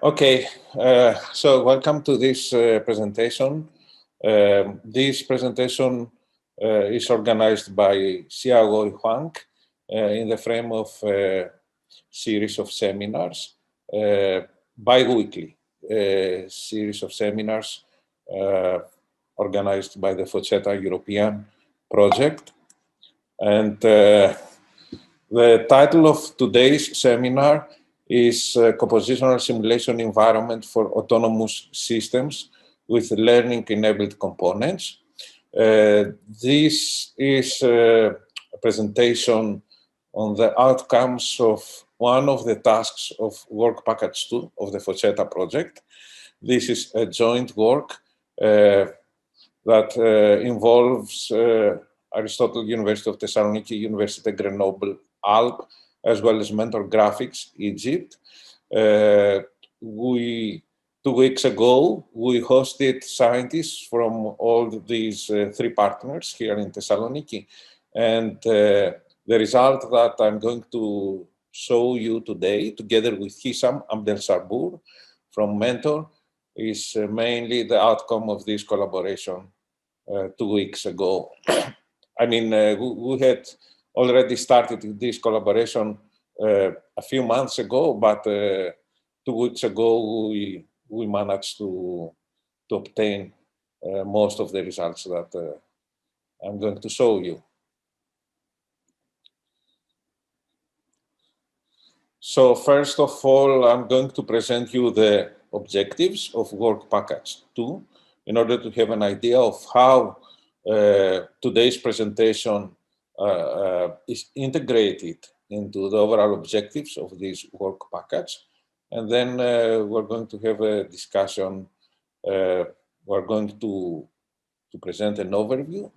Okay, so welcome to this presentation. This presentation is organized by 𝐒𝐐𝐲 𝐻𝐿 in the frame of a series of seminars, bi-weekly series of seminars organized by the FOCETA European project. And the title of today's seminar is Compositional Simulation Environment for Autonomous Systems with Learning-Enabled Components. This is a presentation on the outcomes of one of the tasks of work package 2 of the FOCETA project. This is a joint work that involves Aristotle, University of Thessaloniki, Université Grenoble, Alpes, as well as Mentor Graphics, Egypt. 2 weeks ago, we hosted scientists from all these 3 partners here in Thessaloniki. And the result that I'm going to show you today, together with Hisham, Abdelsabour from Mentor, is mainly the outcome of this collaboration 2 weeks ago. I mean, we had already started this collaboration a few months ago, but 2 weeks ago we managed to obtain most of the results that I'm going to show you. So first of all, I'm going to present you the objectives of work package 2 in order to have an idea of how today's presentation is integrated into the overall objectives of this work package. And then we're going to have a discussion. We're going to present an overview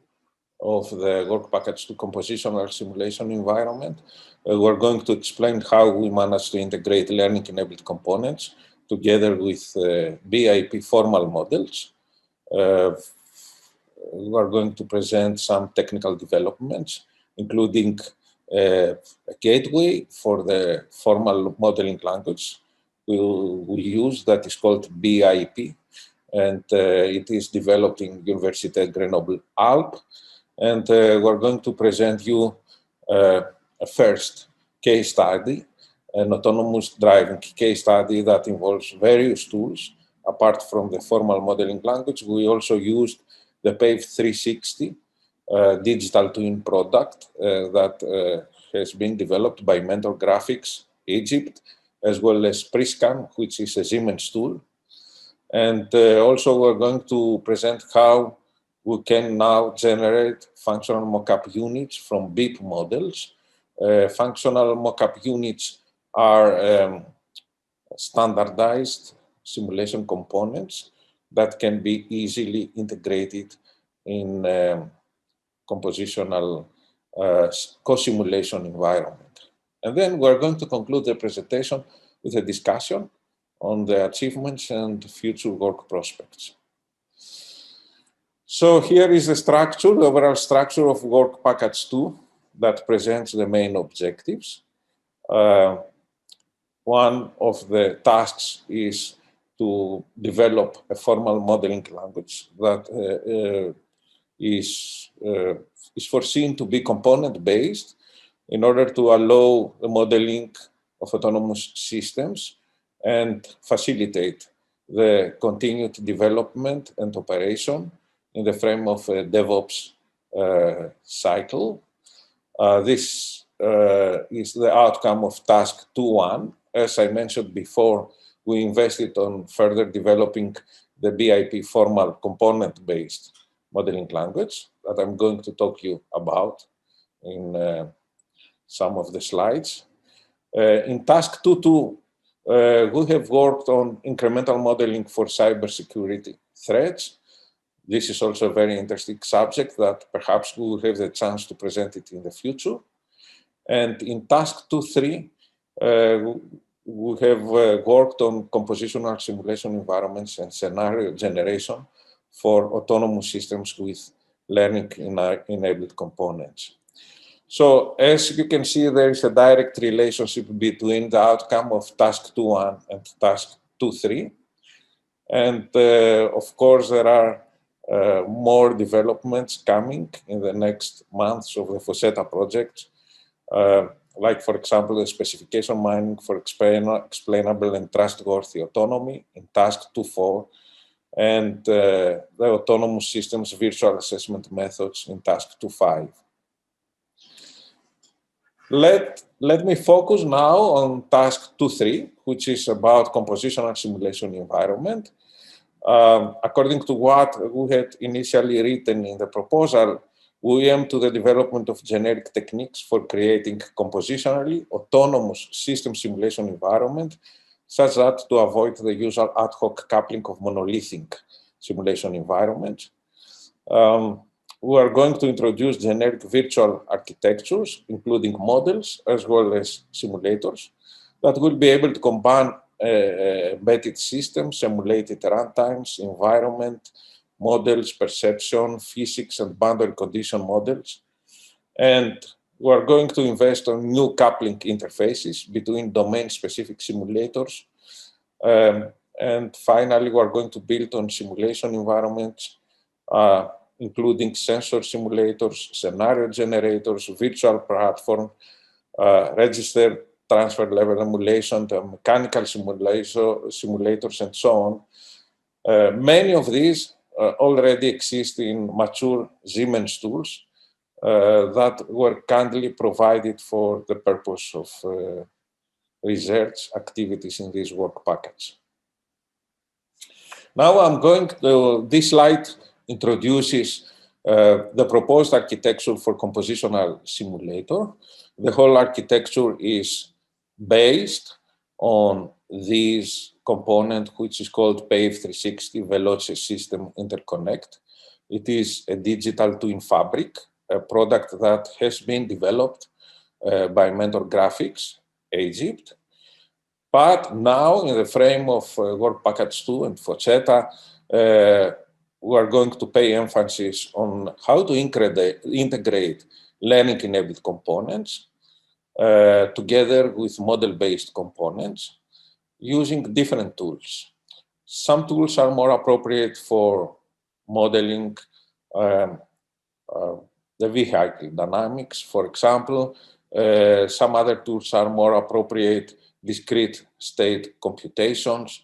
of the work package to compositional simulation environment. We're going to explain how we managed to integrate learning-enabled components together with BIP formal models. We are going to present some technical developments, including a gateway for the formal modeling language we use that is called BIP, and it is developed in Université Grenoble Alpes. And we're going to present you a first case study, an autonomous driving case study that involves various tools. Apart from the formal modeling language, we also used the PAVE360 digital twin product that has been developed by Mentor Graphics Egypt, as well as PreScan, which is a Siemens tool. And also we're going to present how we can now generate functional mockup units from BIP models. Functional mockup units are standardized simulation components that can be easily integrated in compositional co-simulation environment. And then we're going to conclude the presentation with a discussion on the achievements and future work prospects. So here is the structure, the overall structure of work package 2 that presents the main objectives. One of the tasks is to develop a formal modeling language that is foreseen to be component-based in order to allow the modeling of autonomous systems and facilitate the continued development and operation in the frame of a DevOps cycle. This is the outcome of task 2.1. As I mentioned before, we invested on further developing the BIP formal component-based modeling language that I'm going to talk to you about in some of the slides. In task 2.2, we have worked on incremental modeling for cybersecurity threats. This is also a very interesting subject that perhaps we will have the chance to present it in the future. And in task 2.3, we have worked on compositional simulation environments and scenario generation for autonomous systems with learning-enabled components. So as you can see, there is a direct relationship between the outcome of task 2.1 and task 2.3. And of course, there are more developments coming in the next months of the FOCETA project, like, for example, the specification mining for explainable and trustworthy autonomy in task 2.4, and the autonomous systems virtual assessment methods in task 2.5. Let me focus now on task 2.3, which is about compositional simulation environment. According to what we had initially written in the proposal, we aim to the development of generic techniques for creating compositionally autonomous system simulation environment, such that to avoid the usual ad hoc coupling of monolithic simulation environments. We are going to introduce generic virtual architectures, including models as well as simulators, that will be able to combine embedded systems, simulated runtimes, environment, models, perception, physics, and boundary condition models. And we are going to invest on new coupling interfaces between domain-specific simulators. And finally, we are going to build on simulation environments, including sensor simulators, scenario generators, virtual platform, register transfer level emulation, mechanical simulators, and so on. Many of these already exist in mature Siemens tools that were kindly provided for the purpose of research activities in this work package. Now I'm going to, this slide introduces the proposed architecture for compositional simulator. The whole architecture is based on this component, which is called PAVE360 Veloce System Interconnect. It is a digital twin fabric, a product that has been developed by Mentor Graphics, Egypt. But now, in the frame of Work Package 2 and FOCETA, we are going to pay emphasis on how to integrate learning-enabled components together with model-based components using different tools. Some tools are more appropriate for modeling the vehicle dynamics, for example. Some other tools are more appropriate discrete state computations.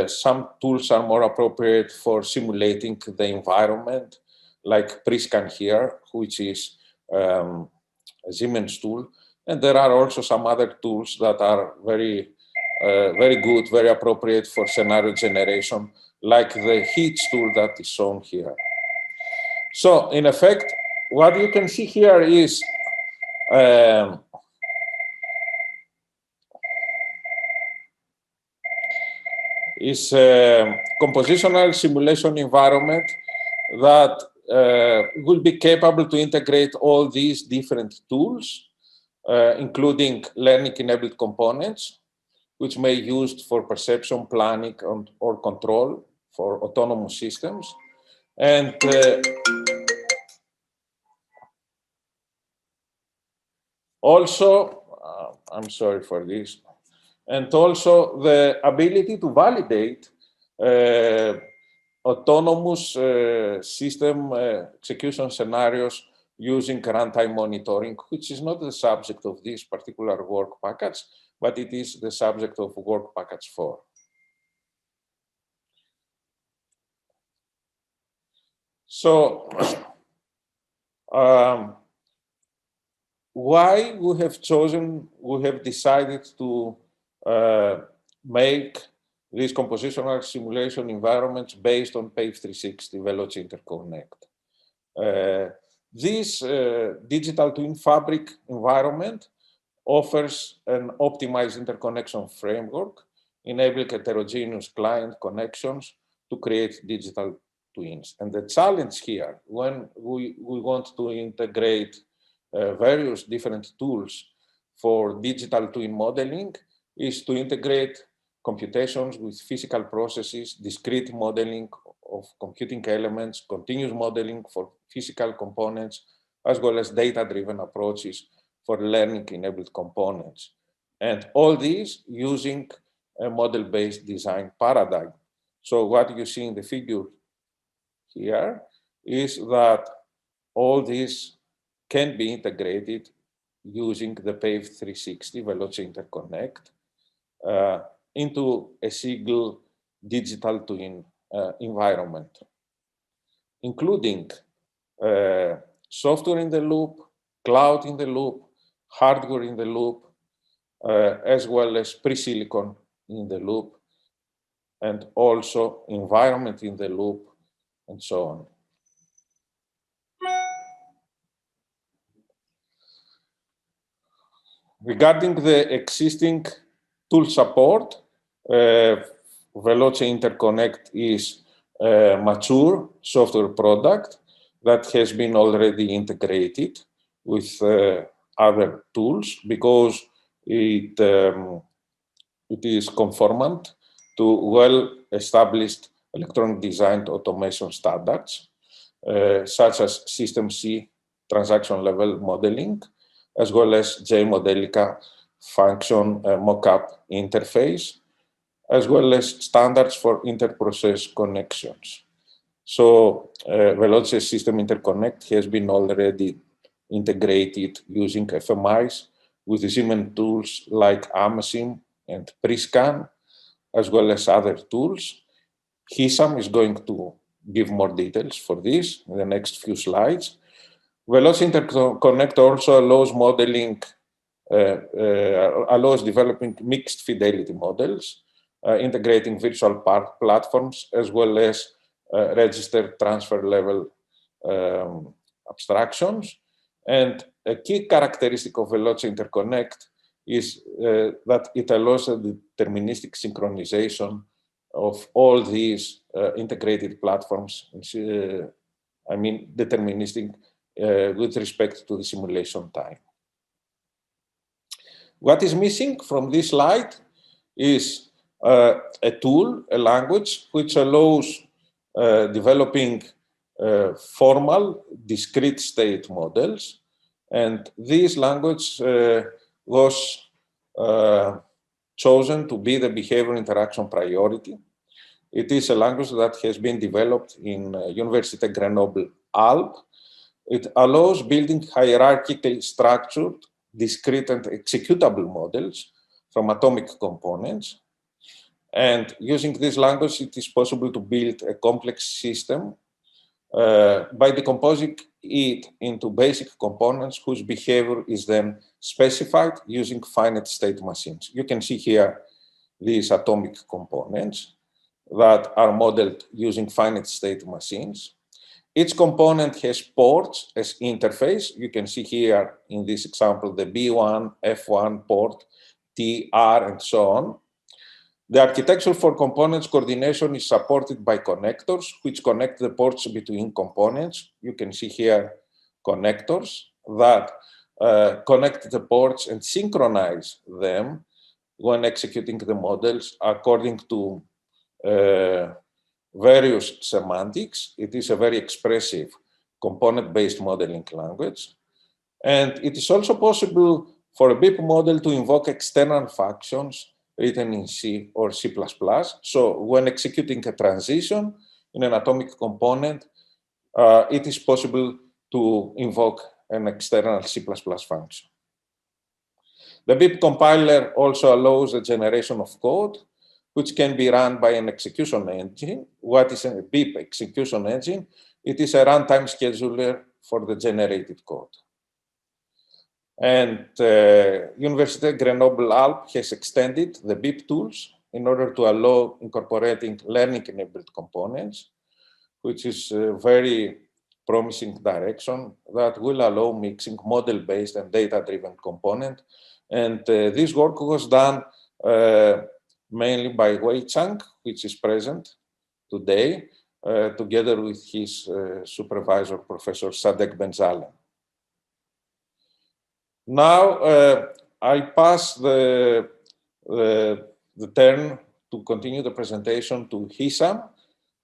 Some tools are more appropriate for simulating the environment, like PreScan here, which is a Siemens tool. And there are also some other tools that are very good, very appropriate for scenario generation, like the 𝐒𝐞 tool that is shown here. So, in effect, what you can see here is a compositional simulation environment that will be capable to integrate all these different tools, including learning-enabled components, which may be used for perception, planning, or control for autonomous systems. And also, I'm sorry for this, and also the ability to validate autonomous system execution scenarios using runtime monitoring, which is not the subject of this particular work package, but it is the subject of work package 4. So, why we have decided to make these compositional simulation environments based on PAVE360 Veloce Interconnect. This digital twin fabric environment offers an optimized interconnection framework, enabling heterogeneous client connections to create digital twins. And the challenge here, when we want to integrate various different tools for digital twin modeling, is to integrate computations with physical processes, discrete modeling of computing elements, continuous modeling for physical components, as well as data-driven approaches for learning-enabled components. And all these using a model-based design paradigm. So what you see in the figure here is that all these can be integrated using the PAVE360 Veloce Interconnect into a single digital twin environment, including software in the loop, cloud in the loop, hardware in the loop, as well as pre-silicon in the loop, and also environment in the loop, and so on. Regarding the existing tool support, Veloce Interconnect is a mature software product that has been already integrated with other tools because it is conformant to well-established electronic design automation standards, such as System C transaction level modeling, as well as 𝐒𝐽 Functional Mockup Interface, as well as standards for inter-process connections. So Veloce System Interconnect has been already integrated using FMIs with Siemens tools like AMSIM and PreScan, as well as other tools. Hisham is going to give more details for this in the next few slides. Veloce Interconnect also allows modeling, allows developing mixed fidelity models, integrating virtual platforms, as well as register transfer level abstractions. And a key characteristic of Veloce Interconnect is that it allows a deterministic synchronization of all these integrated platforms, I mean deterministic with respect to the simulation time. What is missing from this slide is a tool, a language, which allows developing formal discrete state models. And this language was chosen to be the Behaviour Interaction Priority. It is a language that has been developed in Université Grenoble, Alpes. It allows building hierarchically structured, discrete and executable models from atomic components. And using this language, it is possible to build a complex system by decomposing it into basic components whose behavior is then specified using finite state machines. You can see here these atomic components that are modeled using finite state machines. Each component has ports as interface. You can see here in this example the B1, F1 port, T, R, and so on. The architecture for components coordination is supported by connectors, which connect the ports between components. You can see here connectors that connect the ports and synchronize them when executing the models according to various semantics. It is a very expressive component-based modeling language. And it is also possible for a BIP model to invoke external functions written in C or C++. So when executing a transition in an atomic component, it is possible to invoke an external C++ function. The BIP compiler also allows the generation of code, which can be run by an execution engine. What is a BIP execution engine? It is a runtime scheduler for the generated code. And Université Grenoble Alpes has extended the BIP tools in order to allow incorporating learning-enabled components, which is a very promising direction that will allow mixing model-based and data-driven component. And this work was done mainly by Wei Chang, which is present today, together with his supervisor, Professor Sadek Benzalem. Now, I pass the turn to continue the presentation to Hisham,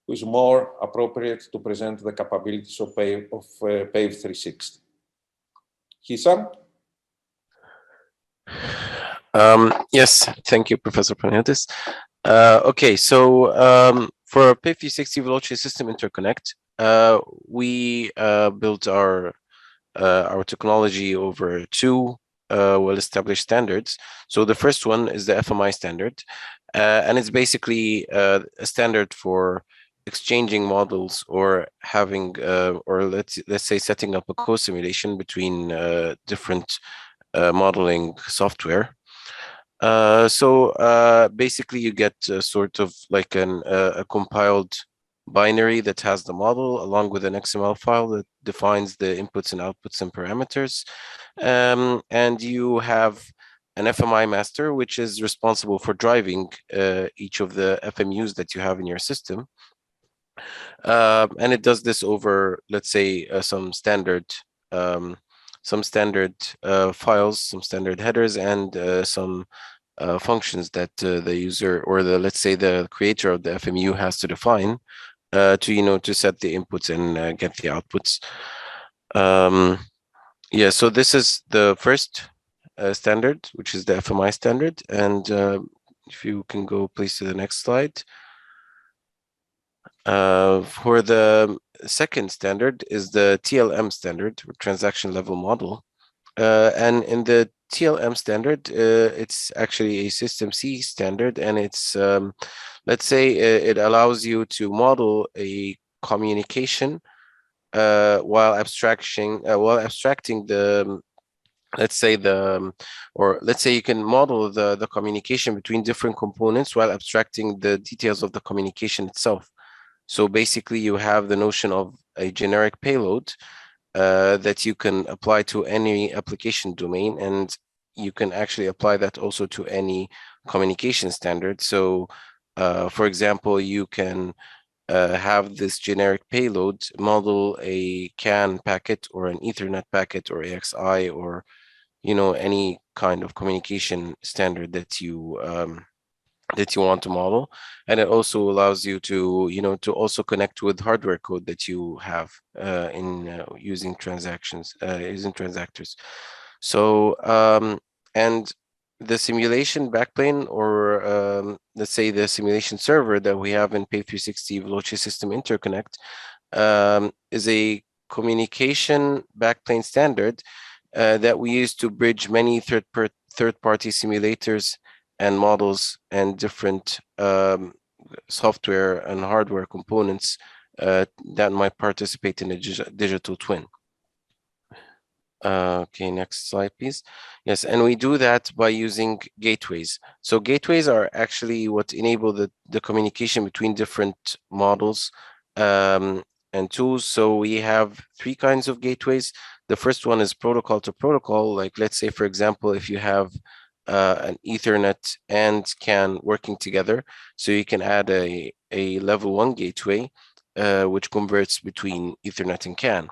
who is more appropriate to present the capabilities of PAVE360. Hisham? Yes, thank you, Professor Panagiotis. Okay, so for PAVE360 Veloce System Interconnect, we built our technology over two well-established standards. So the first one is the FMI standard, and it's basically a standard for exchanging models or having, or let's say setting up a co-simulation between different modeling software. Basically, you get sort of like a compiled binary that has the model along with an XML file that defines the inputs and outputs and parameters. And you have an FMI master, which is responsible for driving each of the FMUs that you have in your system. And it does this over, let's say, um, some standard files, some standard headers, and some functions that the user or let's say the creator of the FMU has to define to set the inputs and get the outputs. Yeah, so this is the first standard, which is the FMI standard. And if you can go please to the next slide. For the second standard is the TLM standard, or transaction level model. And in the TLM standard, it's actually a System C standard, and it's, let's say, it allows you to model a communication while abstracting the, let's say or let's say you can model the communication between different components while abstracting the details of the communication itself. So basically, you have the notion of a generic payload that you can apply to any application domain, and you can actually apply that also to any communication standard. So, for example, you can have this generic payload model a CAN packet or an Ethernet packet or AXI or any kind of communication standard that you want to model. And it also allows you to to also connect with hardware code that you have in using using transactors. So and the simulation backplane, or let's say the simulation server that we have in PAVE360 Veloce System Interconnect, is a communication backplane standard that we use to bridge many third-party simulators and models and different software and hardware components that might participate in a digital twin. Okay, next slide, please. Yes, and we do that by using gateways. So gateways are actually what enable the communication between different models and tools. So we have three kinds of gateways. The first one is protocol to protocol. Like, let's say, for example, if you have an Ethernet and CAN working together, so you can add a level 1 gateway, which converts between Ethernet and CAN.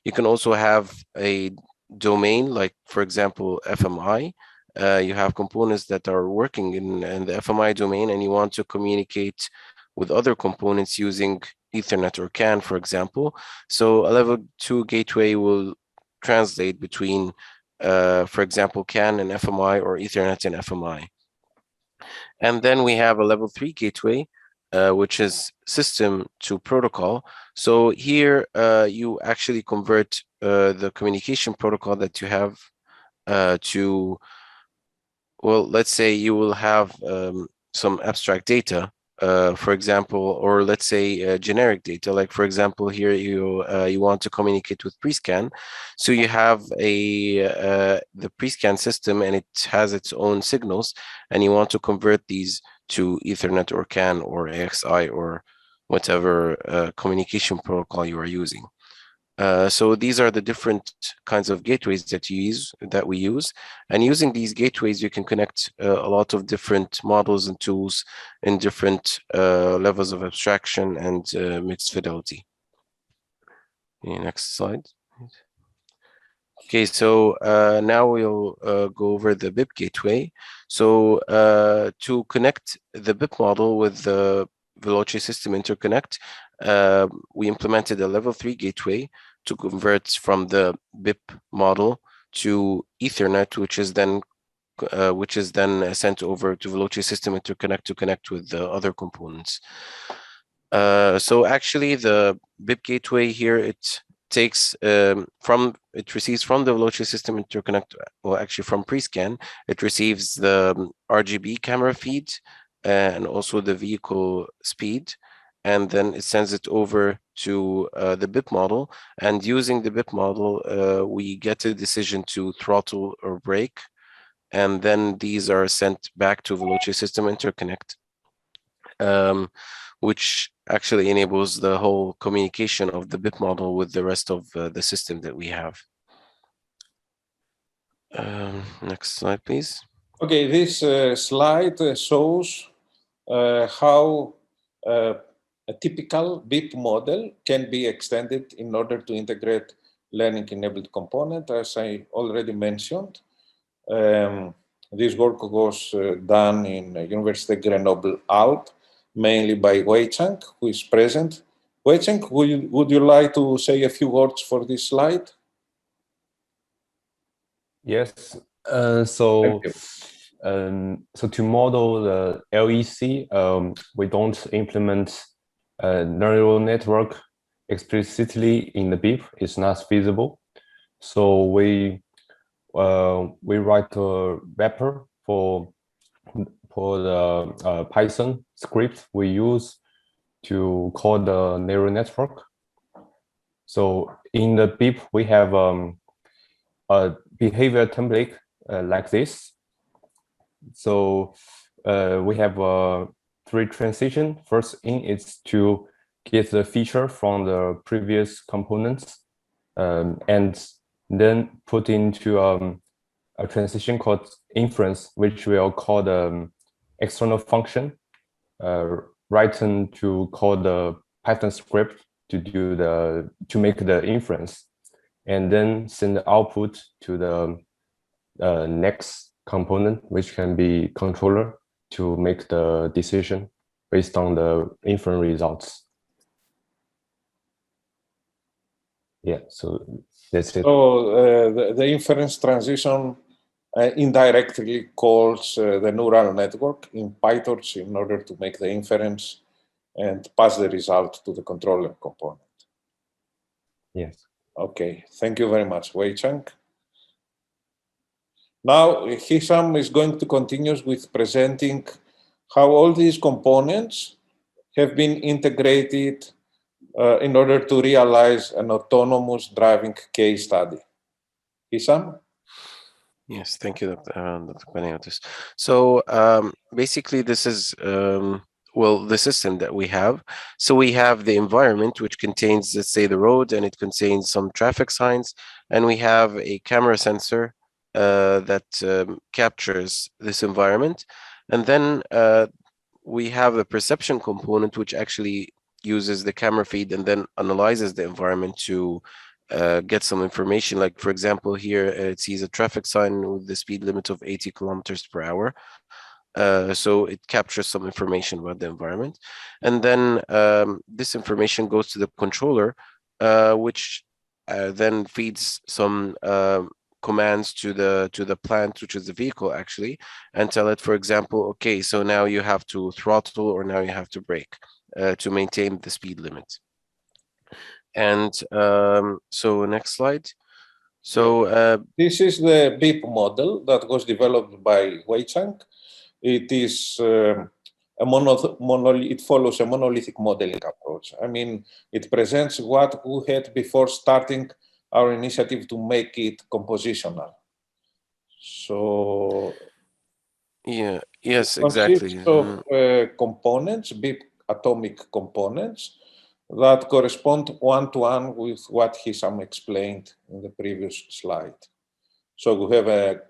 You can also have a domain, like, for example, FMI. You have components that are working in the FMI domain, and you want to communicate with other components using Ethernet or CAN, for example. So a level 2 gateway will translate between, for example, CAN and FMI or Ethernet and FMI. And then we have a level 3 gateway, which is system to protocol. So here you actually convert the communication protocol that you have to, well, let's say you will have some abstract data, for example, or let's say generic data. Like, for example, here you want to communicate with PreScan, so you have the PreScan system, and it has its own signals, and you want to convert these to Ethernet or CAN or AXI or whatever communication protocol you are using. So these are the different kinds of gateways that we use. And using these gateways, you can connect a lot of different models and tools in different levels of abstraction and mixed fidelity. Okay, next slide. Okay, so now we'll go over the Bib Gateway. So to connect the Bib model with the Veloce System Interconnect, we implemented a level 3 gateway to convert from the BIP model to Ethernet, which is then which is then sent over to Veloce System Interconnect to connect with the other components. So actually, the Bib Gateway here, it takes it receives from the Veloce System Interconnect, well, actually from PreScan, it receives the RGB camera feed and also the vehicle speed, and then it sends it over to the BIP model. And using the BIP model, we get a decision to throttle or brake, and then these are sent back to Veloce System Interconnect, which actually enables the whole communication of the BIP model with the rest of the system that we have. Next slide, please. Okay, this slide shows how a typical BIP model can be extended in order to integrate learning-enabled component. As I already mentioned, this work was done in Université Grenoble Alpes, mainly by Hui-Chang, who is present. Hui-Chang, would you like to say a few words for this slide? Yes. So to model the LEC, we don't implement a neural network explicitly in the BIP. It's not feasible. So we write a wrapper for the Python script we use to call the neural network. So in the BIP, we have a behavior template like this. So we have 3 transitions. First in is to get the feature from the previous components, and then put into a transition called inference, which we'll call the external function, written to call the Python script to make the inference, and then send the output to the next component, which can be controller, to make the decision based on the inference results. Yeah, so that's it. So the inference transition indirectly calls the neural network in PyTorch in order to make the inference and pass the result to the controller component. Yes. Okay, thank you very much, Wei-Chang. Now, Hisham is going to continue with presenting how all these components have been integrated in order to realize an autonomous driving case study. Hisham? Yes, thank you, Dr. Panagiotis. So basically, this is well, the system that we have. So we have the environment, which contains, let's say, the road, and it contains some traffic signs, and we have a camera sensor that captures this environment, and then we have the perception component, which actually uses the camera feed and then analyzes the environment to get some information. Like, for example, here it sees a traffic sign with the speed limit of 80 kilometers per hour. So it captures some information about the environment. And then this information goes to the controller, which then feeds some commands to the plant, which is the vehicle actually, and tell it, for example, okay, so now you have to throttle or now you have to brake to maintain the speed limit. And so next slide. So this is the BIP model that was developed by Wei-Chang. It is it follows a monolithic modeling approach. I mean, it presents what we had before starting our initiative to make it compositional. So yeah, yes, exactly. Of components, BIP atomic components, that correspond one-to-one with what Hisham explained in the previous slide. So we have an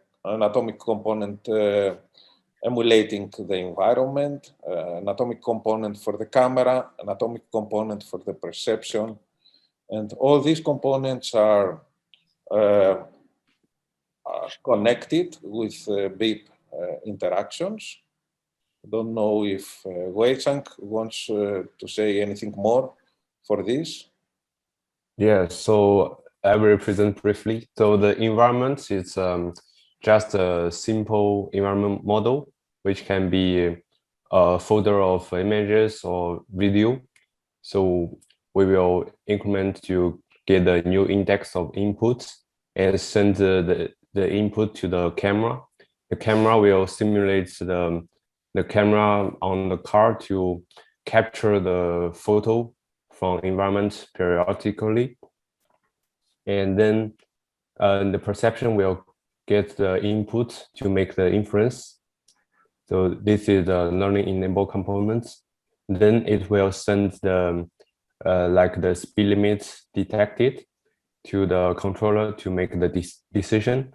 atomic component emulating the environment, an atomic component for the camera, an atomic component for the perception, and all these components are connected with BIP interactions. I don't know if Wei-Chang wants to say anything more for this. Yeah, so I will present briefly. So the environment is just a simple environment model, which can be a folder of images or video. So we will increment to get a new index of inputs and send the input to the camera. The camera will simulate the camera on the car to capture the photo from environment periodically. And then the perception will get the input to make the inference. So this is the learning enabled components. Then it will send the like the speed limit detected to the controller to make the decision.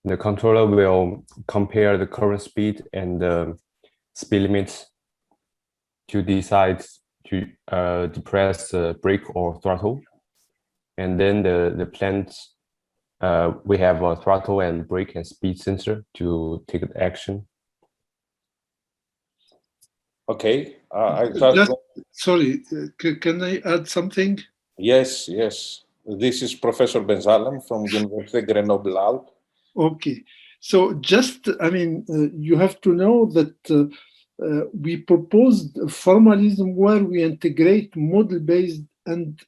The controller will compare the current speed and the speed limit to decide to depress brake or throttle. And then the plant, we have a throttle and brake and speed sensor to take the action. Okay. Sorry, can I add something? Yes, yes. This is Professor Benzalem from Université Grenoble Alpes. Okay. So just, I mean, you have to know that we proposed a formalism where we integrate model-based and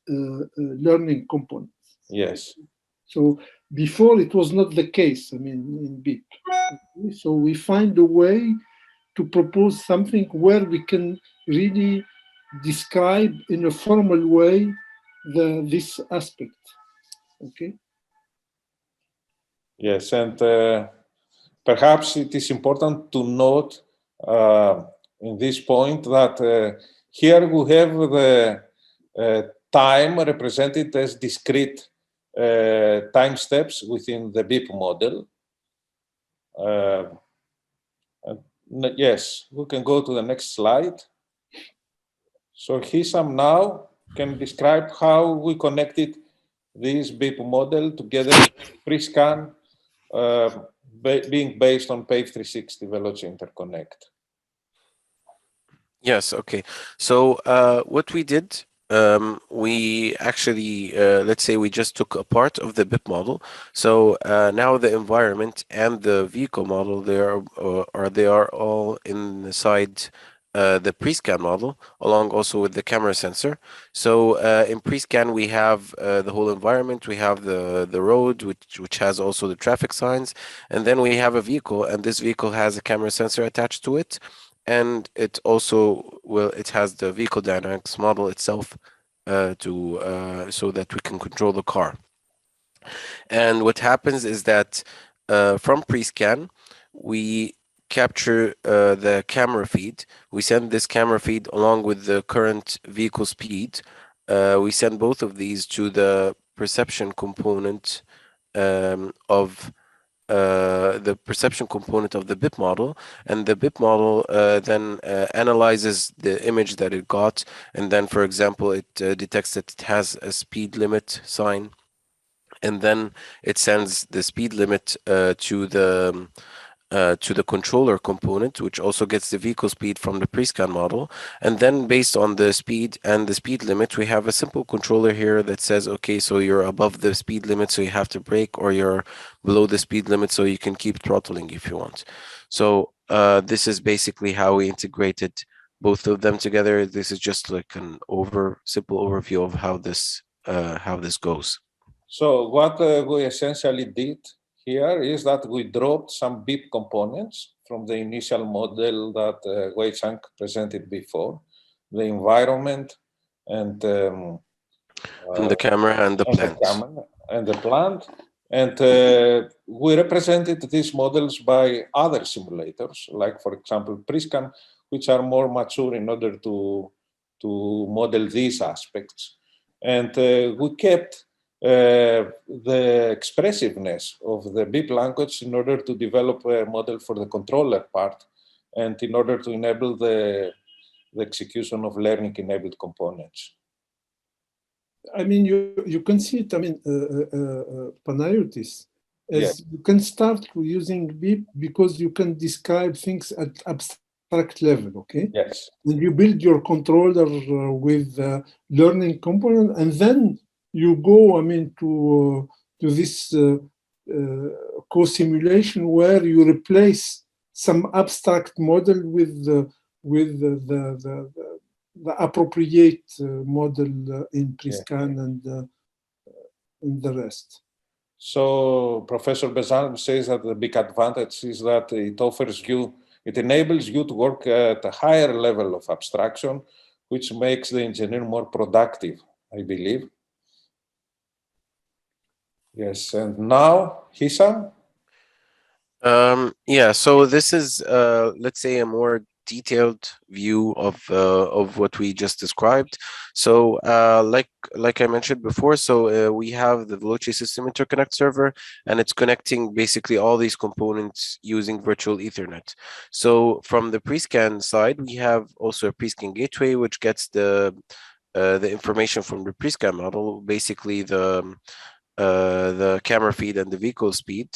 learning components. Yes. So before it was not the case, I mean, in BIP. Okay? So we find a way to propose something where we can really describe in a formal way this aspect. Okay. Yes, and perhaps it is important to note in this point that here we have the time represented as discrete time steps within the BIP model. Yes, we can go to the next slide. So Hisham now can describe how we connected this BIP model together with PreScan being based on PAVE360 Veloce Interconnect. Yes, okay. So what we did, we actually, let's say we just took a part of the BIP model. So now the environment and the vehicle model, they are all inside the PreScan model, along also with the camera sensor. So in PreScan, we have the whole environment. We have the road, which has also the traffic signs. And then we have a vehicle, and this vehicle has a camera sensor attached to it. And it also it has the vehicle dynamics model itself so that we can control the car. And what happens is that from PreScan, we capture the camera feed. We send this camera feed along with the current vehicle speed. We send both of these to the perception component of the perception component of the BIP model, and the BIP model then analyzes the image that it got, and then, for example, it detects that it has a speed limit sign, and then it sends the speed limit to the controller component, which also gets the vehicle speed from the PreScan model. And then based on the speed and the speed limit, we have a simple controller here that says, okay, so you're above the speed limit, so you have to brake, or you're below the speed limit, so you can keep throttling if you want. So this is basically how we integrated both of them together. This is just like an simple overview of how this goes. So what we essentially did here is that we dropped some BIP components from the initial model that Wei-Chang presented before, the environment and the camera and the plant. And we represented these models by other simulators, like, for example, PreScan, which are more mature in order to model these aspects. And we kept the expressiveness of the BIP language in order to develop a model for the controller part and in order to enable the execution of learning-enabled components. I mean, you can see it, I mean, Panagiotis, as yes. You can start using BIP because you can describe things at abstract level, okay? Yes. And you build your controller with learning component, and then you go, I mean, to this co-simulation where you replace some abstract model with the appropriate model in PreScan and the rest. So Professor Bezan says that the big advantage is that it enables you to work at a higher level of abstraction, which makes the engineer more productive, I believe. Yes, and now, Hisham? Yeah, so this is, let's say, a more detailed view of what we just described. So, like I mentioned before, so we have the Veloce System Interconnect server, and it's connecting basically all these components using virtual Ethernet. So, from the PreScan side, we have also a PreScan gateway, which gets the information from the PreScan model, basically the camera feed and the vehicle speed.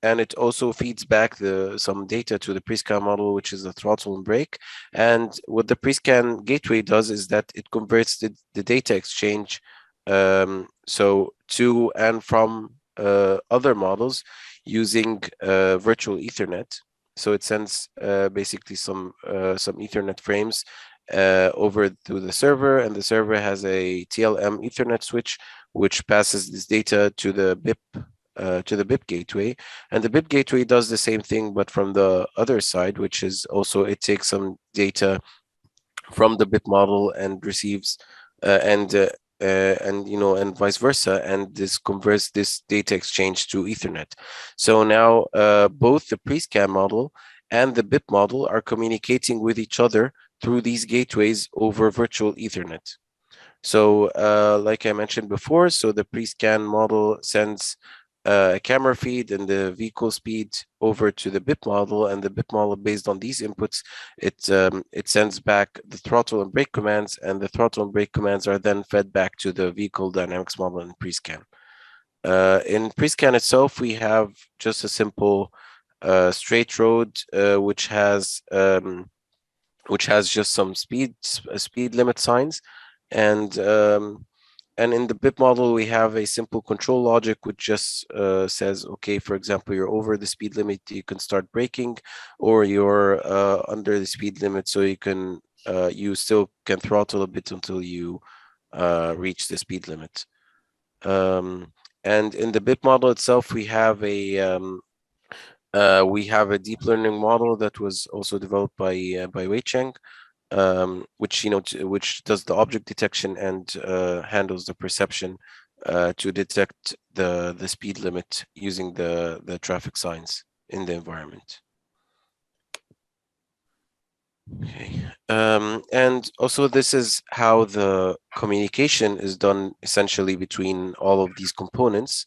And it also feeds back some data to the PreScan model, which is the throttle and brake. And what the PreScan gateway does is that it converts the data exchange so to and from other models using virtual Ethernet. So it sends basically some Ethernet frames over to the server, and the server has a TLM Ethernet switch which passes this data to the Bib Gateway, and the Bib Gateway does the same thing, but from the other side, which is also it takes some data from the Bib model and receives and vice versa, and this converts this data exchange to Ethernet. So now both the PreScan model and the Bib model are communicating with each other through these gateways over virtual Ethernet. So like I mentioned before, so the PreScan model sends a camera feed and the vehicle speed over to the Bib model, and the Bib model, based on these inputs, it sends back the throttle and brake commands, and the throttle and brake commands are then fed back to the vehicle dynamics model in PreScan. In PreScan itself, we have just a simple straight road which has just some speed limit signs, and in the Bib model we have a simple control logic which just says, okay, for example, you're over the speed limit, you can start braking, or you're under the speed limit, so you still can throttle a bit until you reach the speed limit. And in the Bib model itself, we have a deep learning model that was also developed by Wei-Cheng, which does the object detection and handles the perception to detect the speed limit using the traffic signs in the environment. Okay, and also this is how the communication is done essentially between all of these components.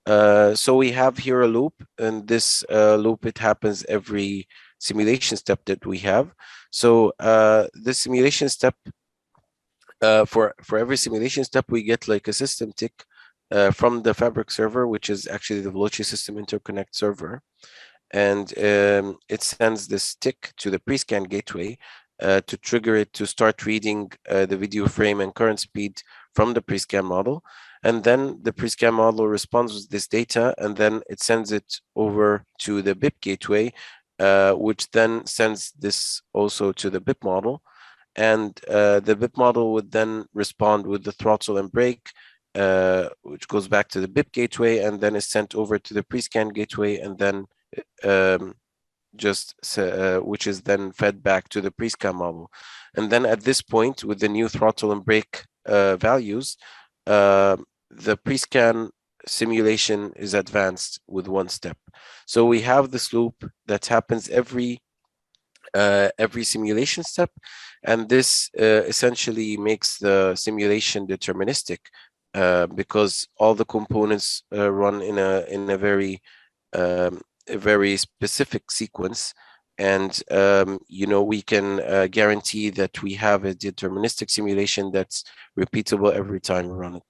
So we have here a loop, and this loop, it happens every simulation step that we have. So this simulation step, for every simulation step, we get like a system tick from the Fabric server, which is actually the Veloce System Interconnect server. And it sends this tick to the PreScan gateway to trigger it to start reading the video frame and current speed from the PreScan model. And then the PreScan model responds with this data, and then it sends it over to the Bib Gateway, which then sends this also to the Bib model. And the Bib model would then respond with the throttle and brake, which goes back to the Bib Gateway, and then is sent over to the PreScan Gateway, and then which is then fed back to the PreScan model. And then at this point, with the new throttle and brake values, the PreScan simulation is advanced with one step. So we have this loop that happens every simulation step, and this essentially makes the simulation deterministic because all the components run in a very specific sequence, and we can guarantee that we have a deterministic simulation that's repeatable every time we run it.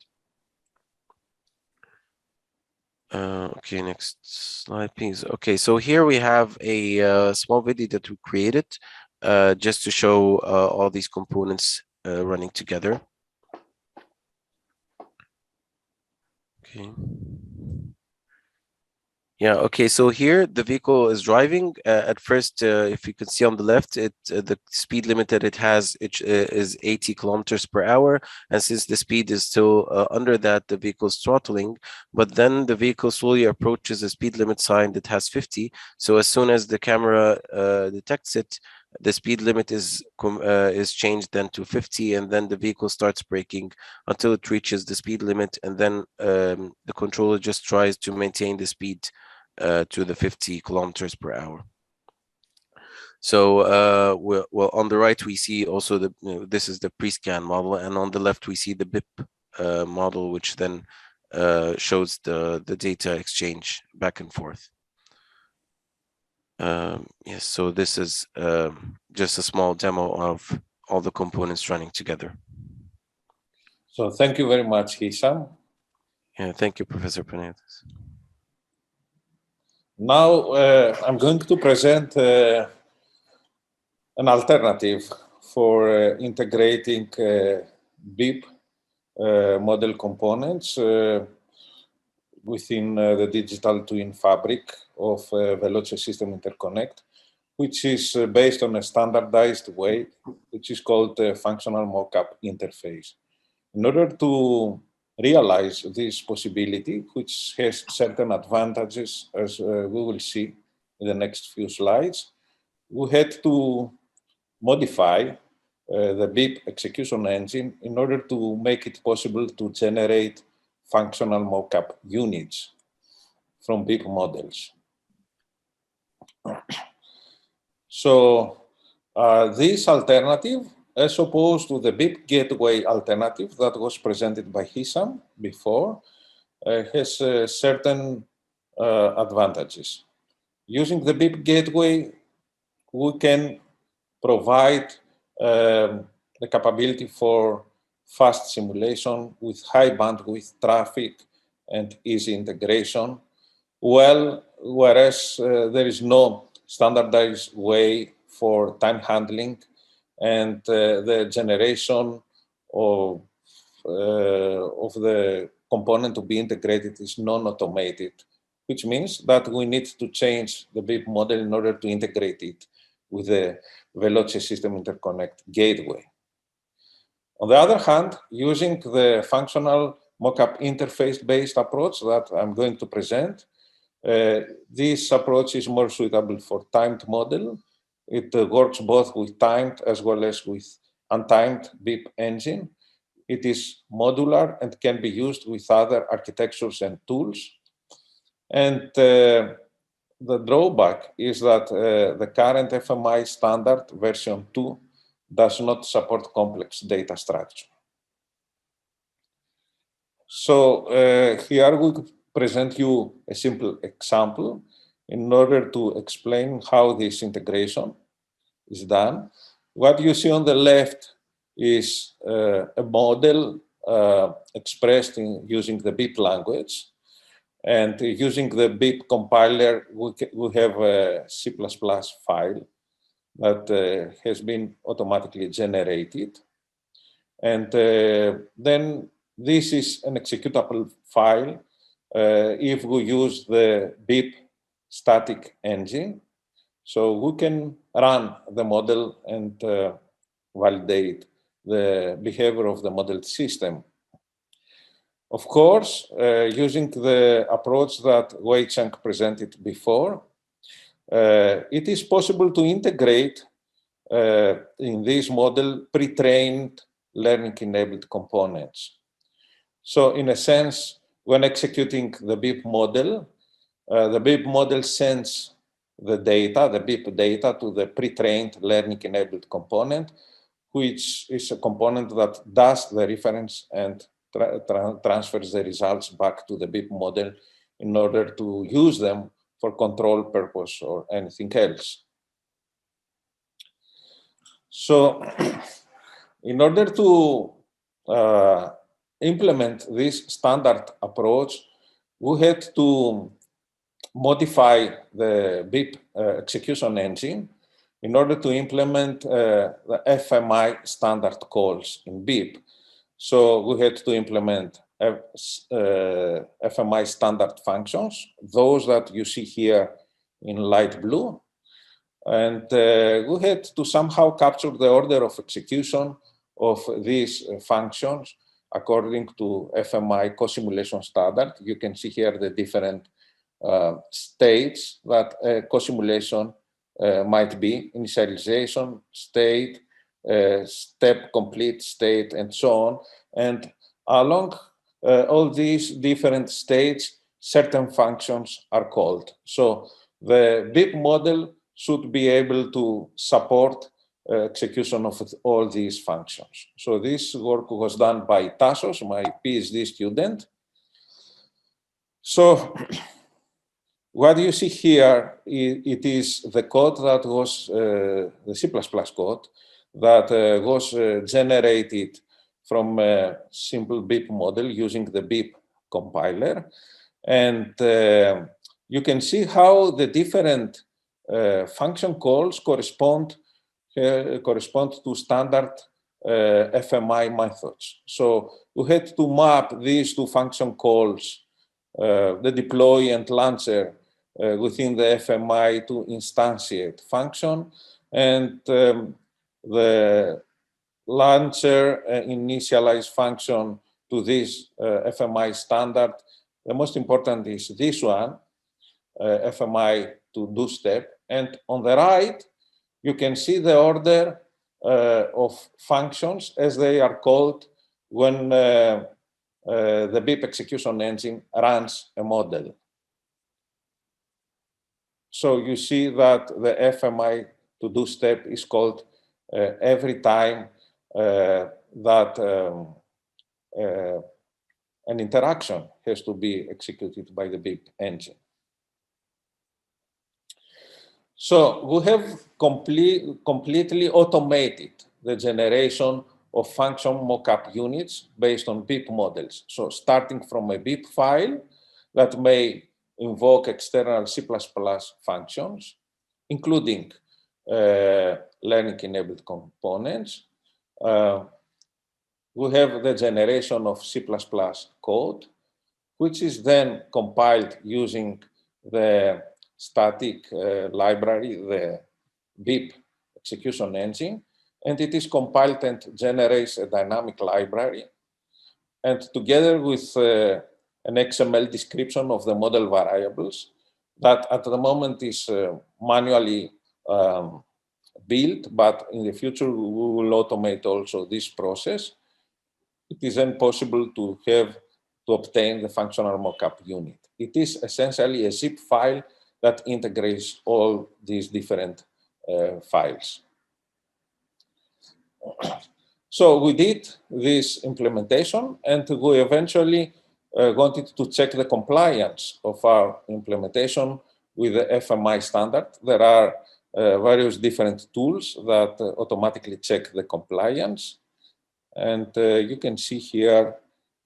Okay, next slide, please. Okay, so here we have a small video that we created just to show all these components running together. Okay. Yeah, okay, so here the vehicle is driving. At first, if you can see on the left, the speed limit that it has is 80 kilometers per hour. And since the speed is still under that, the vehicle is throttling. But then the vehicle slowly approaches a speed limit sign that has 50. So as soon as the camera detects it, the speed limit is changed then to 50, and then the vehicle starts braking until it reaches the speed limit. And then the controller just tries to maintain the speed to the 50 kilometers per hour. So well, on the right, we see also this is the PreScan model, and on the left, we see the BIP model, which then shows the data exchange back and forth. Yes, so this is just a small demo of all the components running together. So thank you very much, Hisham. Yeah, thank you, Professor Panagiotis. Now I'm going to present an alternative for integrating BIP model components within the digital twin fabric of Veloce System Interconnect, which is based on a standardized way, which is called Functional Mockup Interface. In order to realize this possibility, which has certain advantages, as we will see in the next few slides, we had to modify the BIP execution engine in order to make it possible to generate functional mockup units from BIP models. So this alternative, as opposed to the Bib Gateway alternative that was presented by Hisham before, has certain advantages. Using the Bib Gateway, we can provide the capability for fast simulation with high bandwidth traffic and easy integration, whereas there is no standardized way for time handling, and the generation of the component to be integrated is non-automated, which means that we need to change the BIP model in order to integrate it with the Veloce System Interconnect gateway. On the other hand, using the functional mockup interface-based approach that I'm going to present, this approach is more suitable for timed model. It works both with timed as well as with untimed BIP engine. It is modular and can be used with other architectures and tools. And the drawback is that the current FMI standard version 2 does not support complex data structure. So here we present you a simple example in order to explain how this integration is done. What you see on the left is a model expressed using the BIP language. And using the BIP compiler, we have a C++ file that has been automatically generated. And then this is an executable file if we use the BIP static engine. So we can run the model and validate the behavior of the modeled system. Of course, using the approach that Wei-Cheng presented before, it is possible to integrate in this model pre-trained learning-enabled components. So in a sense, when executing the BIP model sends the data, the BIP data, to the pre-trained learning-enabled component, which is a component that does the reference and transfers the results back to the BIP model in order to use them for control purpose or anything else. So in order to implement this standard approach, we had to modify the BIP execution engine in order to implement the FMI standard calls in BIP. So we had to implement FMI standard functions, those that you see here in light blue. And we had to somehow capture the order of execution of these functions according to FMI co-simulation standard. You can see here the different states that co-simulation might be: initialization state, step complete state, and so on. And along all these different states, certain functions are called. So the Bib model should be able to support execution of all these functions. So this work was done by Tassos, my PhD student. So what you see here, it is the code that was the C++ code that was generated from a simple Bib model using the Bib compiler. And you can see how the different function calls correspond to standard FMI methods. So we had to map these two function calls, the deploy and launcher, within the FMI to instantiate function, and the launcher initialize function to this FMI standard. The most important is this one, FMI to do step. And on the right, you can see the order of functions as they are called when the Bib execution engine runs a model. So you see that the FMI to do step is called every time that an interaction has to be executed by the Bib engine. So we have completely automated the generation of function mockup units based on Bib models. So starting from a Bib file that may invoke external C++ functions, including learning-enabled components. We have the generation of C++ code, which is then compiled using the static library, the Bib execution engine, and it is compiled and generates a dynamic library. And together with an XML description of the model variables that at the moment is manually built, but in the future we will automate also this process. It is then possible to obtain the functional mockup unit. It is essentially a zip file that integrates all these different files. So we did this implementation, and we eventually wanted to check the compliance of our implementation with the FMI standard. There are various different tools that automatically check the compliance. And you can see here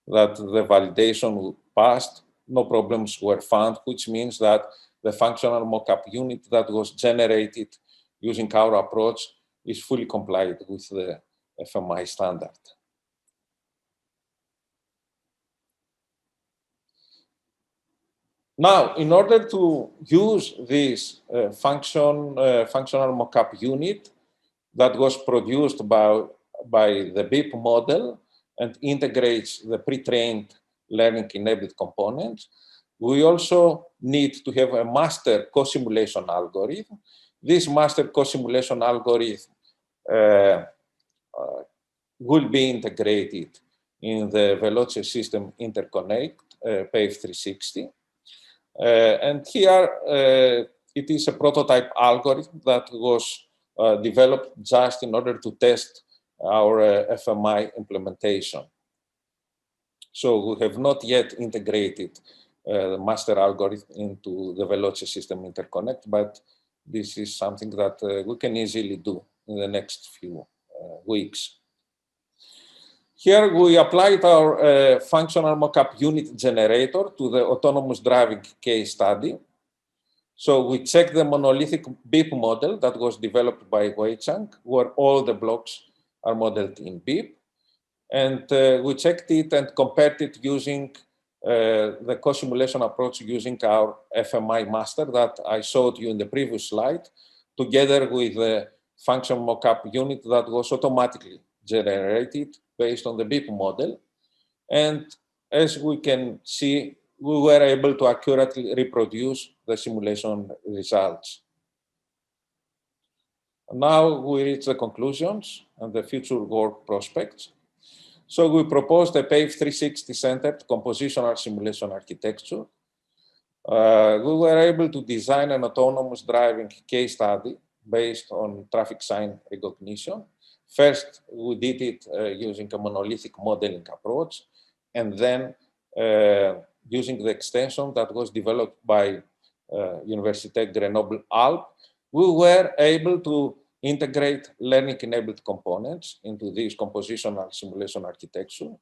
that the validation passed, no problems were found, which means that the functional mockup unit that was generated using our approach is fully compliant with the FMI standard. Now, in order to use this functional mockup unit that was produced by the Bib model and integrates the pre-trained learning-enabled components, we also need to have a master co-simulation algorithm. This master co-simulation algorithm will be integrated in the Veloce System Interconnect, PAVE360. And here it is a prototype algorithm that was developed just in order to test our FMI implementation. So we have not yet integrated the master algorithm into the Veloce System Interconnect, but this is something that we can easily do in the next few weeks. Here we applied our functional mockup unit generator to the autonomous driving case study. So we checked the monolithic Bib model that was developed by Wei Chang, where all the blocks are modeled in Bib. And we checked it and compared it using the co-simulation approach using our FMI master that I showed you in the previous slide, together with the function mockup unit that was automatically generated based on the Bib model. And as we can see, we were able to accurately reproduce the simulation results. Now we reach the conclusions and the future work prospects. So we proposed a PAVE360 centered compositional simulation architecture. We were able to design an autonomous driving case study based on traffic sign recognition. First, we did it using a monolithic modeling approach, and then using the extension that was developed by Université Grenoble Alpes, we were able to integrate learning-enabled components into this compositional simulation architecture.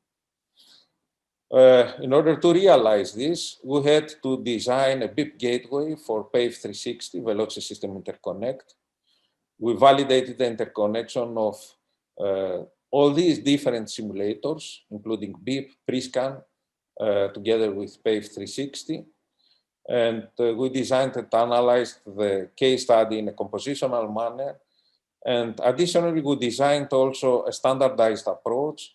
In order to realize this, we had to design a Bib Gateway for PAVE360 Veloce System Interconnect. We validated the interconnection of all these different simulators, including Bib, PreScan, together with PAVE360. And we designed and analyzed the case study in a compositional manner. And additionally, we designed also a standardized approach,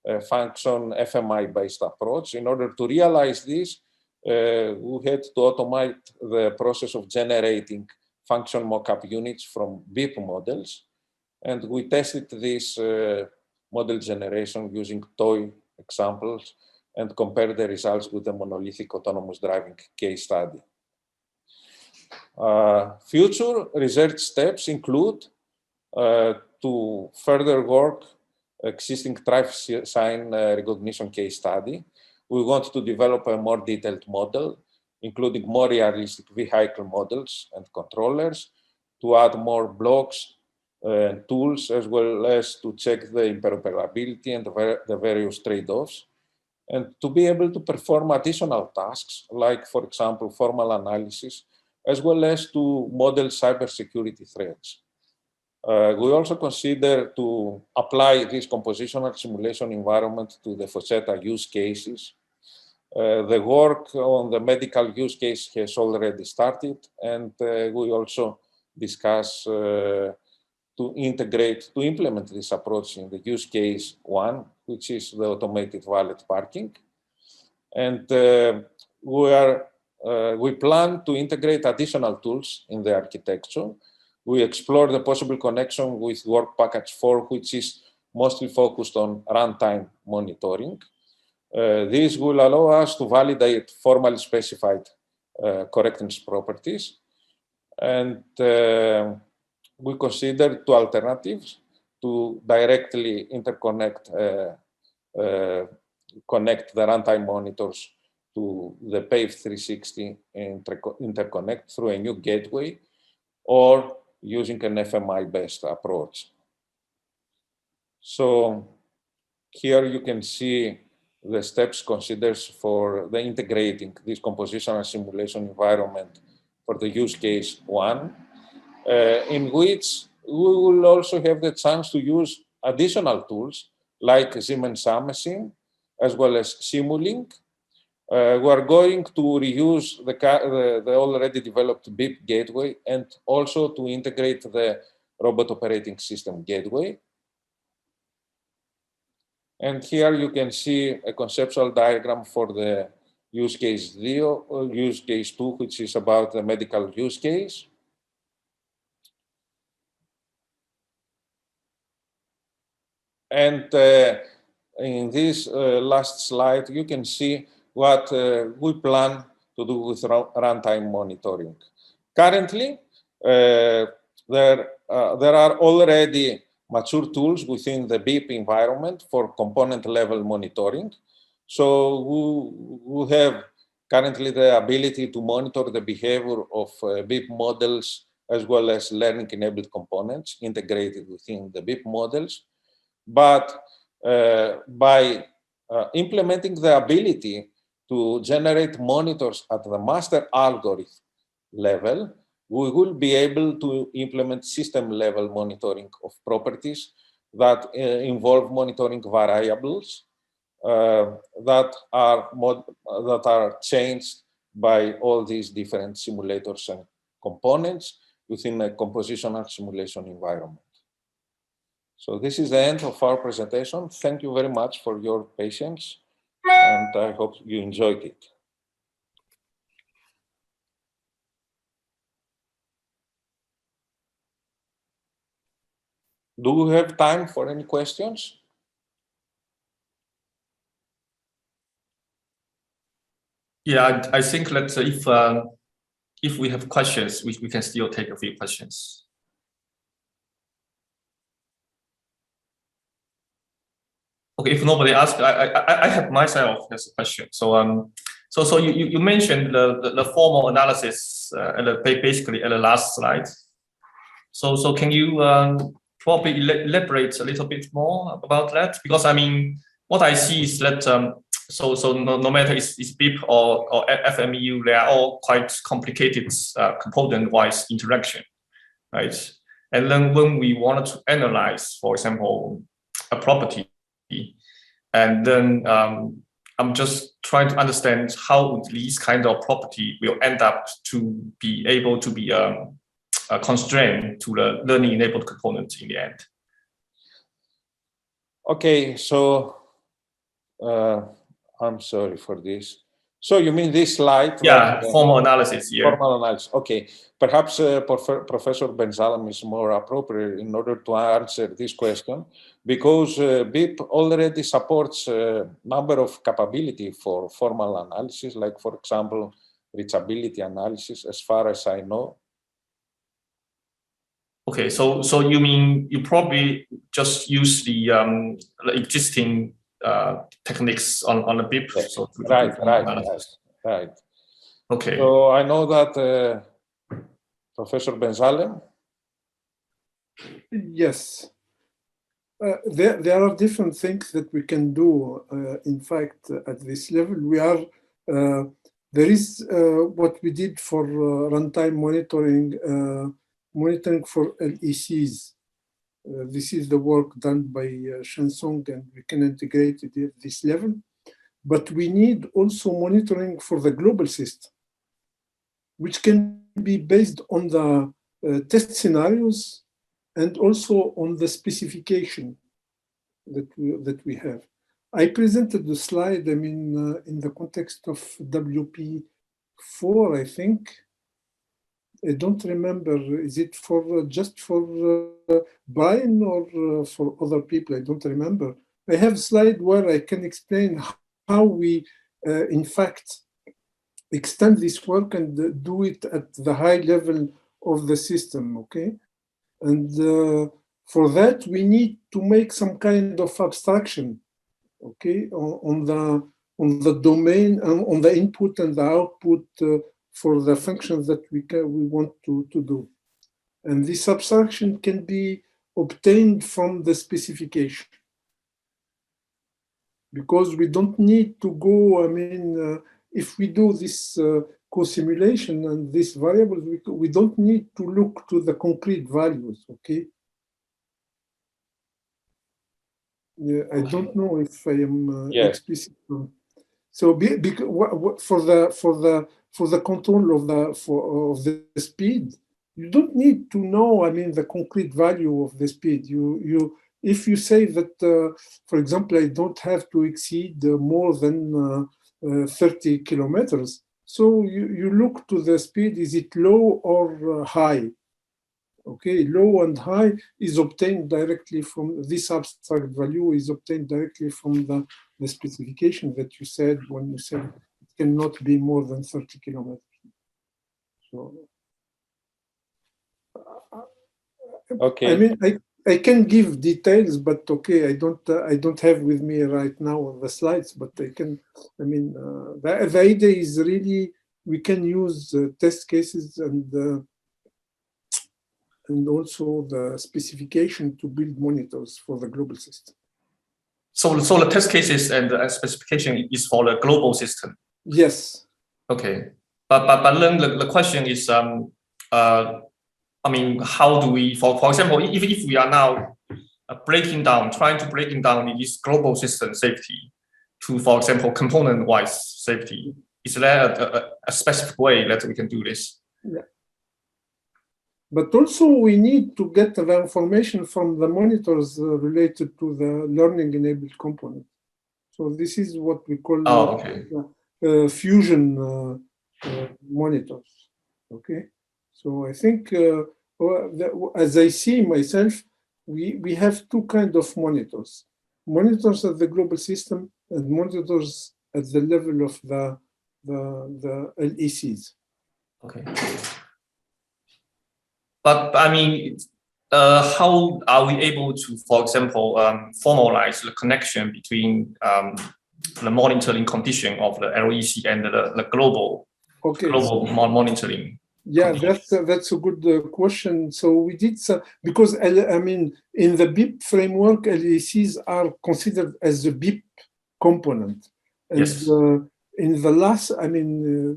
a function FMI-based approach. In order to realize this, we had to automate the process of generating function mockup units from Bib models. And we tested this model generation using toy examples and compared the results with the monolithic autonomous driving case study. Future research steps include to further work existing traffic sign recognition case study. We want to develop a more detailed model, including more realistic vehicle models and controllers, to add more blocks and tools, as well as to check the interoperability and the various trade-offs, and to be able to perform additional tasks, like, for example, formal analysis, as well as to model cybersecurity threats. We also consider to apply this compositional simulation environment to the FOCETA use cases. The work on the medical use case has already started, and we also discuss to implement this approach in the use case 1, which is the automated valet parking. And we plan to integrate additional tools in the architecture. We explore the possible connection with work package 4, which is mostly focused on runtime monitoring. This will allow us to validate formally specified correctness properties. And we consider two alternatives: to directly interconnect connect the runtime monitors to the PAVE360 interconnect through a new gateway, or using an FMI-based approach. So here you can see the steps considered for the integrating this compositional simulation environment for the use case 1, in which we will also have the chance to use additional tools like Siemens Amesim, as well as Simulink. We are going to reuse the already developed Bib Gateway, and also to integrate the robot operating system gateway. And here you can see a conceptual diagram for the use case 2, which is about the medical use case. And in this last slide, you can see what we plan to do with runtime monitoring. Currently, there are already mature tools within the Bib environment for component level monitoring. So we have currently the ability to monitor the behavior of Bib models, as well as learning enabled components integrated within the Bib models. But by implementing the ability to generate monitors at the master algorithm level, we will be able to implement system level monitoring of properties that involve monitoring variables that are changed by all these different simulators and components within a compositional simulation environment. So this is the end of our presentation. Thank you very much for your patience, and I hope you enjoyed it. Do we have time for any questions? Yeah, I think that if we have questions, we can still take a few questions. Okay, if nobody asks, I have myself as a question. So so you mentioned the formal analysis basically at the last slide. So can you probably elaborate a little bit more about that? Because I mean, what I see is that so no matter it's BIP or FMEU, they are all quite complicated component-wise interaction, right? And then when we wanted to analyze, for example, a property, and then I'm just trying to understand how these kind of property will end up to be able to be constrained to the learning-enabled component in the end. Okay, so I'm sorry for this. So you mean this slide? Yeah, formal analysis. Yeah. Formal analysis. Okay, perhaps Professor Bensalem is more appropriate in order to answer this question, because BIP already supports a number of capability for formal analysis, like for example, reachability analysis, as far as I know. Okay, so you mean you probably just use the existing techniques on the BIP. Yes. So Right. Okay. So I know that Professor Bensalem. Yes. There are different things that we can do. In fact, at this level, we are. There is what we did for runtime monitoring, monitoring for LECs. This is the work done by Shansong, and we can integrate it at this level. But we need also monitoring for the global system, which can be based on the test scenarios and also on the specification that we have. I presented the slide, I mean, in the context of WP4, I think. I don't remember, is it for just for Brian or for other people? I don't remember. I have a slide where I can explain how we, in fact, extend this work and do it at the high level of the system, okay? And for that, we need to make some kind of abstraction, okay, on the domain, on the input and the output for the functions that we want to do. And this abstraction can be obtained from the specification. Because we don't need to go, I mean, if we do this co-simulation and these variables, we don't need to look to the concrete values, okay? I don't know if I am explicit. So for the control of the speed, you don't need to know, I mean, the concrete value of the speed. If you say that, for example, I don't have to exceed more than 30 kilometers, so you look to the speed, is it low or high? Okay, low and high is obtained directly from this abstract value, is obtained directly from the specification that you said when you said it cannot be more than 30 kilometers. So, okay. I mean, I can give details, but okay, I don't have with me right now the slides, but I can. I mean, the idea is really we can use test cases and also the specification to build monitors for the global system. So the test cases and the specification is for the global system. Yes. Okay, but then the question is, I mean, how do we, for example, if we are now trying to breaking down this global system safety to, for example, component-wise safety? Is there a specific way that we can do this? Yeah. But also we need to get the information from the monitors related to the learning-enabled component. So this is what we call fusion monitors. Okay. So I think, as I see myself, we have two kinds of monitors. Monitors at the global system and monitors at the level of the LECs. Okay. But I mean, how are we able to, for example, formalize the connection between the monitoring condition of the LEC and the global monitoring? Yeah, that's a good question. So we did because I mean, in the BIP framework, LECs are considered as a BIP component. And yes. In the last,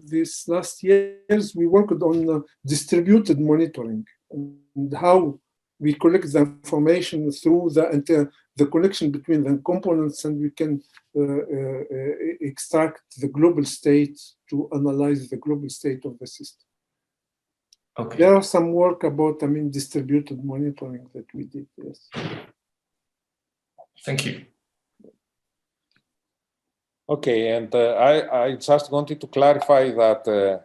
these last years, we worked on distributed monitoring and how we collect the information through the connection between the components, and we can extract the global state to analyze the global state of the system. Okay. There are some work about, distributed monitoring that we did, yes. Thank you. Okay, and I just wanted to clarify that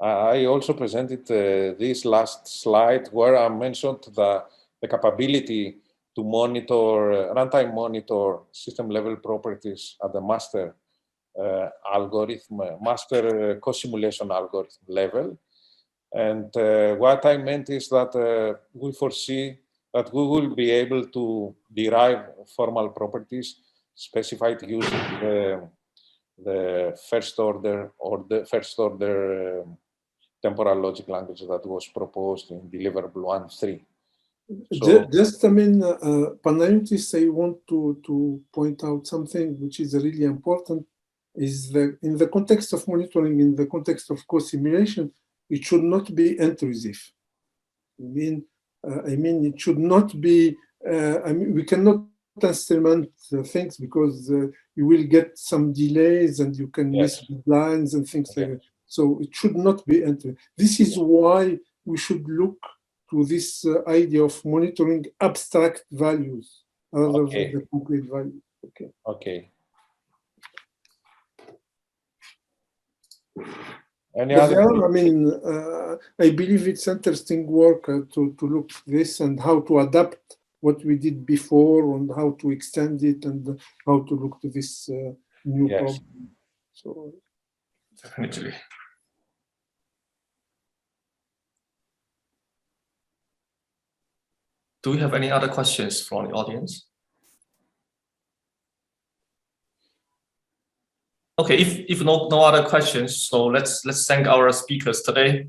I also presented this last slide where I mentioned the capability to monitor, runtime monitor system level properties at the master algorithm, master co-simulation algorithm level. And what I meant is that we foresee that we will be able to derive formal properties specified using the first order temporal logic language that was proposed in deliverable 1.3. So, just, Panagiotis, I want to point out something which is really important, is that in the context of monitoring, in the context of co-simulation, it should not be intrusive. It should not be, we cannot instrument things because you will get some delays and you can miss deadlines and things like that. So it should not be intrusive. This is why we should look to this idea of monitoring abstract values rather than the concrete values. Okay. Okay. I believe it's interesting work to look at this and how to adapt what we did before and how to extend it and how to look to this new problem. So definitely. Do we have any other questions from the audience? Okay, if no other questions, so let's thank our speakers today.